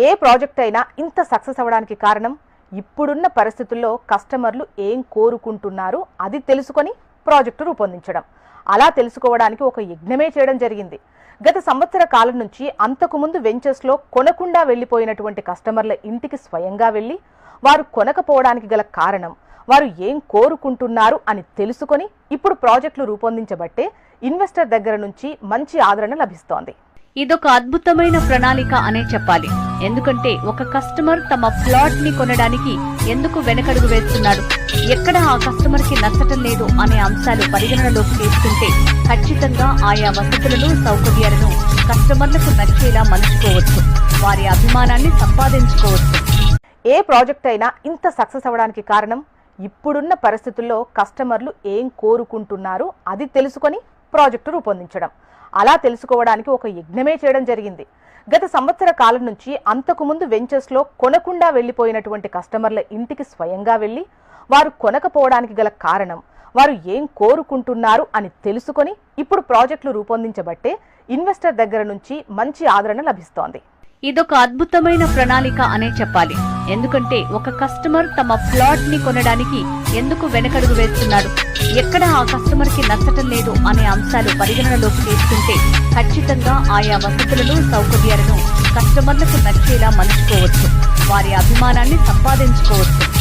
ఏ project అయినా ఇంత success అవ్వడానికి కారణం ఇప్పుడున్న పరిస్థితుల్లో కస్టమర్లు ఏం కోరుకుంటున్నారు అది తెలుసుకొని ప్రాజెక్టు రూపొందించడం. అలా తెలుసుకోవడానికి ఒక యజ్ఞమే చేయడం జరిగింది. గత సంవత్సర కాలం నుంచి అంతకుముందు వెంచర్స్లో కొనకుండా వెళ్లిపోయినటువంటి కస్టమర్ల ఇంటికి స్వయంగా వెళ్లి వారు కొనకపోవడానికి గల కారణం, వారు ఏం కోరుకుంటున్నారు అని తెలుసుకొని ఇప్పుడు ప్రాజెక్టులు రూపొందించబట్టే ఇన్వెస్టర్ దగ్గర నుంచి మంచి ఆదరణ లభిస్తోంది. ఇదొక అద్భుతమైన ప్రణాళిక అనే చెప్పాలి. ఎందుకంటే ఒక కస్టమర్ తమ ప్లాట్ ని కొనడానికి ఎందుకు వెనకడుగు వేస్తున్నాడు, ఎక్కడ ఆ కస్టమర్ కి నచ్చటం లేదు అనే అంశాలు పరిగణనలోకి తీసుకుంటే ఖచ్చితంగా ఆయా వసతులను సౌకర్యాలను కస్టమర్లకు నచ్చేలా మలుచుకోవచ్చు, వారి అభిమానాన్ని సంపాదించుకోవచ్చు. ఏ ప్రాజెక్ట్ అయినా ఇంత సక్సెస్ అవ్వడానికి కారణం ఇప్పుడున్న పరిస్థితుల్లో కస్టమర్లు ఏం కోరుకుంటున్నారు అది తెలుసుకొని ప్రాజెక్టు రూపొందించడం. అలా తెలుసుకోవడానికి ఒక యజ్ఞమే చేయడం జరిగింది. గత సంవత్సర కాలం నుంచి అంతకుముందు వెంచర్స్లో కొనకుండా వెళ్లిపోయినటువంటి కస్టమర్ల ఇంటికి స్వయంగా వెళ్లి వారు కొనకపోవడానికి గల కారణం, వారు ఏం కోరుకుంటున్నారు అని తెలుసుకొని ఇప్పుడు ప్రాజెక్టులు రూపొందించబట్టే ఇన్వెస్టర్ దగ్గర నుంచి మంచి ఆదరణ లభిస్తోంది. ఇదొక అద్భుతమైన ప్రణాళిక అనే చెప్పాలి. ఎందుకంటే ఒక కస్టమర్ తమ ప్లాట్ ని కొనడానికి ఎందుకు వెనకడుగు వేస్తున్నాడు, ఎక్కడ ఆ కస్టమర్ కి నచ్చటం లేదు అనే అంశాలు పరిగణనలోకి తీసుకుంటే ఖచ్చితంగా ఆయా వసతులను సౌకర్యాలను కస్టమర్లకు నచ్చేలా మలుచుకోవచ్చు, వారి అభిమానాన్ని సంపాదించుకోవచ్చు.